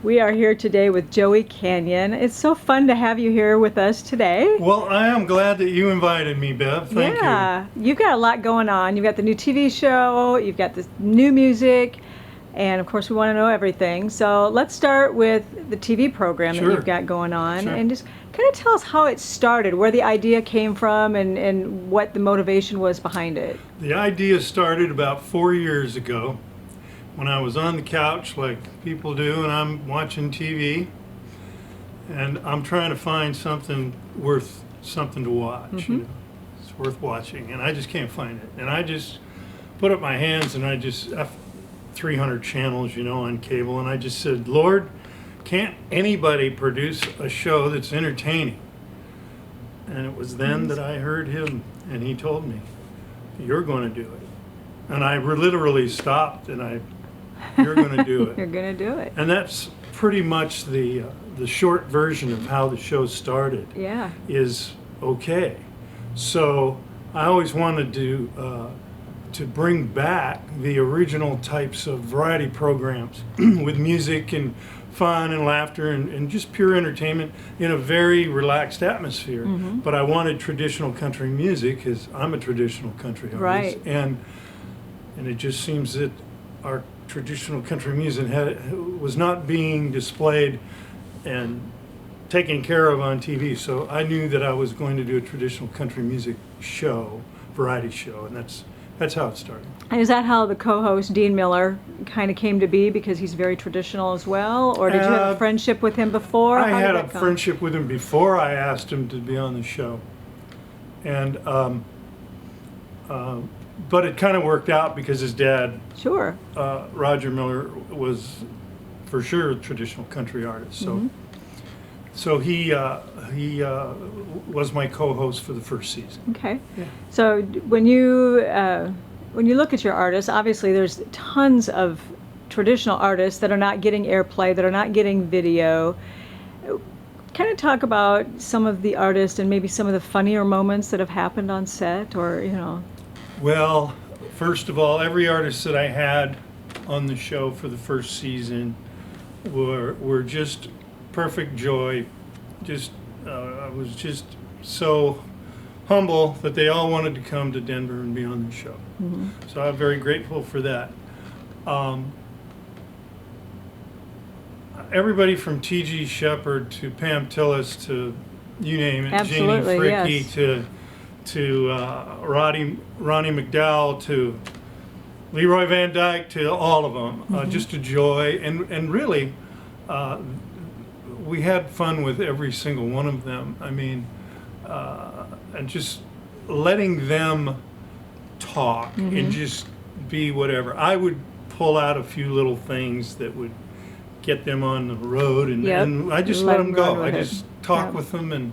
We are here today with Joey Canyon. It's so fun to have you here with us today. Well, I am glad that you invited me, Bev. Thank you. Yeah, you've got a lot going on. You've got the new TV show, you've got this new music, and of course we want to know everything. So let's start with the TV program that you've got going on, and just kind of tell us how it started, where the idea came from, and what the motivation was behind it. The idea started about 4 years ago when I was on the couch like people do, and I'm watching TV, and I'm trying to find something worth something to watch. You know, it's worth watching, and I just can't find it. And I just put up my hands, and I just 300 channels, you know, on cable, and I just said, Lord, can't anybody produce a show that's entertaining? And it was then that I heard him, and he told me, you're going to do it. And I literally stopped, and you're going to do it. You're going to do it. And that's pretty much the short version of how the show started. Yeah. Is okay. So I always wanted to bring back the original types of variety programs with music and fun and laughter and just pure entertainment in a very relaxed atmosphere. But I wanted traditional country music because I'm a traditional country artist. Right. And it just seems that our traditional country music was not being displayed and taken care of on TV. So I knew that I was going to do a traditional country music show, variety show, and that's how it started. And is that how the co-host Dean Miller kind of came to be, because he's very traditional as well? Or did you have a friendship with him before? I had a friendship with him before I asked him to be on the show. And but it kind of worked out because his dad, Roger Miller, was for sure a traditional country artist. So he was my co-host for the first season. Okay. Yeah. So when you look at your artists, obviously there's tons of traditional artists that are not getting airplay, that are not getting video. Kind of talk about some of the artists and maybe some of the funnier moments that have happened on set, or you know. Well, first of all, every artist that I had on the show for the first season were just perfect joy. I was just so humble that they all wanted to come to Denver and be on the show. So I'm very grateful for that. Everybody from T.G. Shepherd to Pam Tillis to you name it, Janie Fricke to Ronnie McDowell to Leroy Van Dyke, to all of them. Just a joy, and really we had fun with every single one of them. I mean, and just letting them talk and just be whatever. I would pull out a few little things that would get them on the road, and I just let them go. I just talk with them, and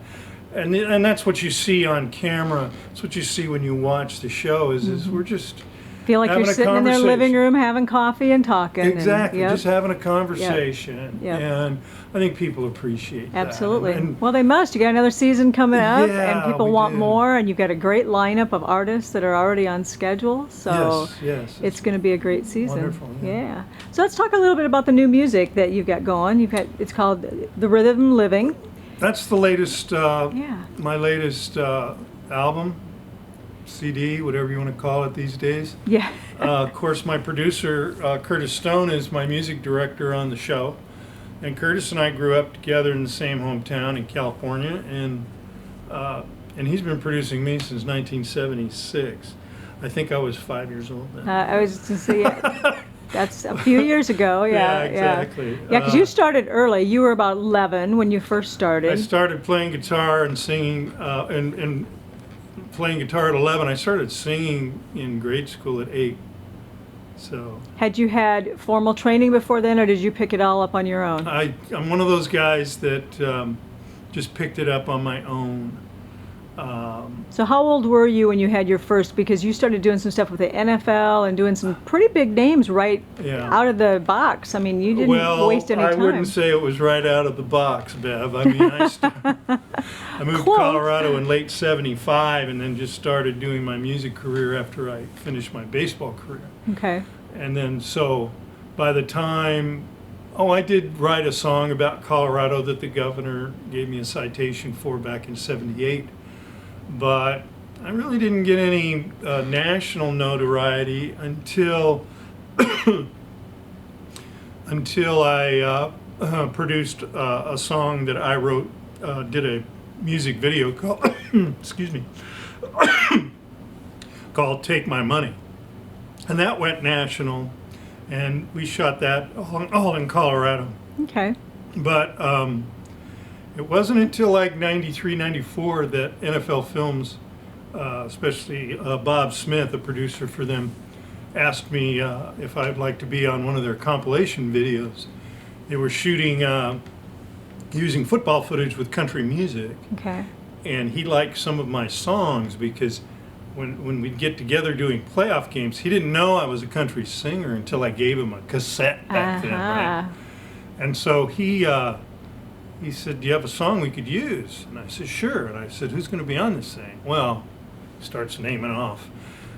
that's what you see on camera. That's what you see when you watch the show. Is we're just feel like you're sitting in their living room having coffee and talking. Exactly, just having a conversation, and I think people appreciate that. Absolutely. Well, they must. You got another season coming up, and people want more, and you've got a great lineup of artists that are already on schedule. So it's going to be a great season. Wonderful. Yeah. So let's talk a little bit about the new music that you've got going. It's called The Rhythm Living. That's the latest. My latest album. CD, whatever you want to call it these days. Yeah. Of course, my producer, Curtis Stone, is my music director on the show. And Curtis and I grew up together in the same hometown in California, and he's been producing me since 1976. I think I was 5 years old then. I was to say that's a few years ago. Yeah, exactly. Yeah, because you started early. You were about 11 when you first started. I started playing guitar and singing, and playing guitar at 11. I started singing in grade school at 8. So. Had you had formal training before then, or did you pick it all up on your own? I'm one of those guys that just picked it up on my own. So how old were you when you had your first? Because you started doing some stuff with the NFL and doing some pretty big names right out of the box. I mean, you didn't waste any time. I wouldn't say it was right out of the box, Bev. I mean, I moved to Colorado in late '75 and then just started doing my music career after I finished my baseball career. Okay. And then so by the time Oh, I did write a song about Colorado that the governor gave me a citation for back in '78, but I really didn't get any national notoriety until until I produced a song that I wrote, did a music video called, excuse me, called "Take My Money," and that went national. And we shot that all in Colorado. Okay. But it wasn't until like '93, '94 that NFL Films, especially Bob Smith, a producer for them, asked me if I'd like to be on one of their compilation videos. They were shooting, using football footage with country music. Okay. And he liked some of my songs because when we'd get together doing playoff games, he didn't know I was a country singer until I gave him a cassette back then, right? And so he said, "Do you have a song we could use?" And I said, "Sure." And I said, "Who's going to be on this thing?" Well, he starts naming off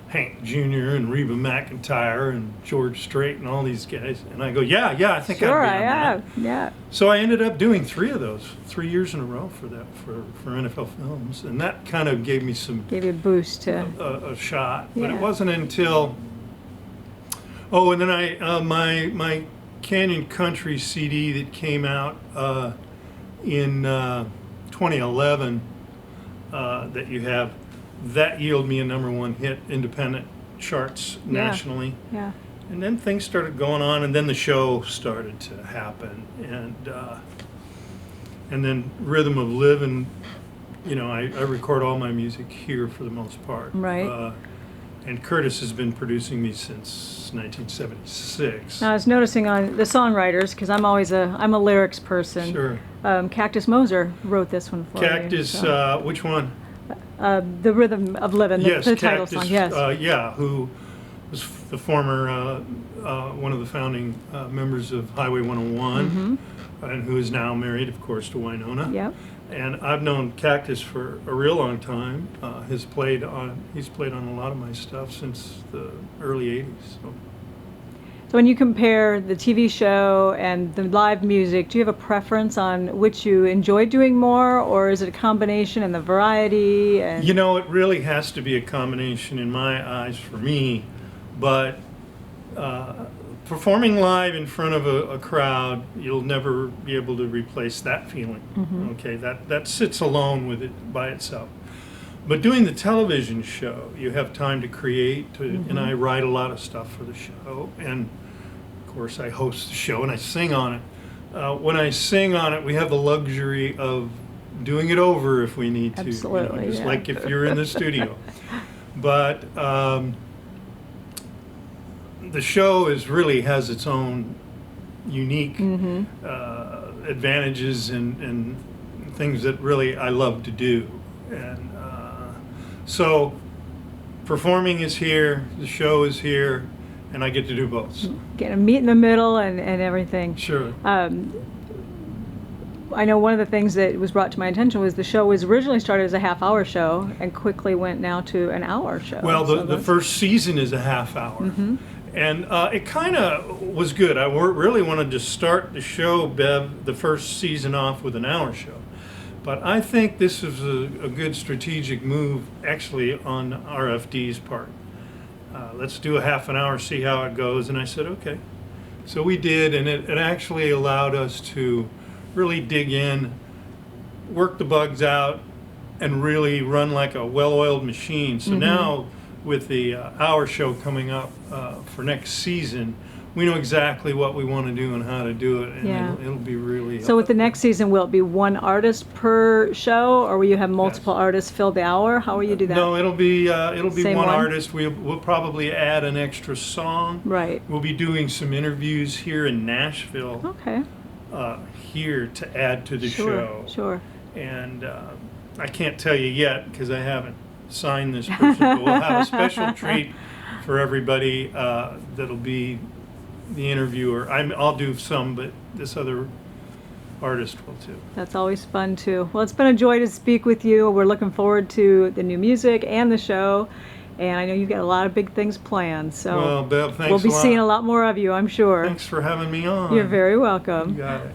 Hank Jr. and Reba McEntire and George Strait and all these guys. And I go, yeah, I think sure, I'd be on I that. have. Yeah. So I ended up doing 3 of those, 3 years in a row for that, for NFL Films. And that kind of gave me Gave you a boost to... a shot. But Yeah. it wasn't until, and then my Canyon Country CD that came out in 2011 that you have, that yielded me a #1 hit, independent charts nationally. Yeah. And then things started going on, and then the show started to happen, and then Rhythm of Living. You know, I record all my music here for the most part. Right. And Curtis has been producing me since 1976. Now I was noticing on the songwriters, because I'm a lyrics person. Sure. Cactus Moser wrote this one for Cactus, you. So. which one? The Rhythm of Living, Yes, the title Cactus, song. Yes. who was the former, one of the founding members of Highway 101, and who is now married, of course, to Winona. Yep. And I've known Cactus for a real long time. He's played on a lot of my stuff since the early '80s. So when you compare the TV show and the live music, do you have a preference on which you enjoy doing more, or is it a combination and the variety? And You know, it really has to be a combination in my eyes for me, but performing live in front of a crowd, you'll never be able to replace that feeling. Okay, that sits alone with it by itself. But doing the television show, you have time to create, and I write a lot of stuff for the show, and of course I host the show and I sing on it. When I sing on it, we have the luxury of doing it over if we need to. Absolutely, just yeah. like if you're in the studio. But the show really has its own unique advantages and things that really I love to do. And so performing is here, the show is here, and I get to do both. Get a meet in the middle and everything. Sure. I know one of the things that was brought to my attention was the show was originally started as a half-hour show and quickly went now to an hour show. Well, So the first season is a half hour. And it kind of was good. I really wanted to start the show, Bev, the first season off with an hour show. But I think this is a good strategic move, actually, on RFD's part. Let's do a half an hour, see how it goes. And I said, okay. So we did, and it actually allowed us to really dig in, work the bugs out, and really run like a well-oiled machine. So now, with the hour show coming up for next season, we know exactly what we want to do and how to do it, and Yeah. it'll be really... So with the next season, will it be one artist per show, or will you have multiple Yes. artists fill the hour? How will you do that? No, it'll be Same one one? artist. We'll probably add an extra song. Right. We'll be doing some interviews here in Nashville, Okay. here to add to the show. Sure. And I can't tell you yet because I haven't signed this person, but we'll have a special treat for everybody that'll be the interviewer. I'll do some, but this other artist will too. That's always fun too. Well, it's been a joy to speak with you. We're looking forward to the new music and the show. And I know you've got a lot of big things planned, so Well, Bev, thanks we'll be a lot. seeing a lot more of you, I'm sure. Thanks for having me on. You're very welcome. You got it.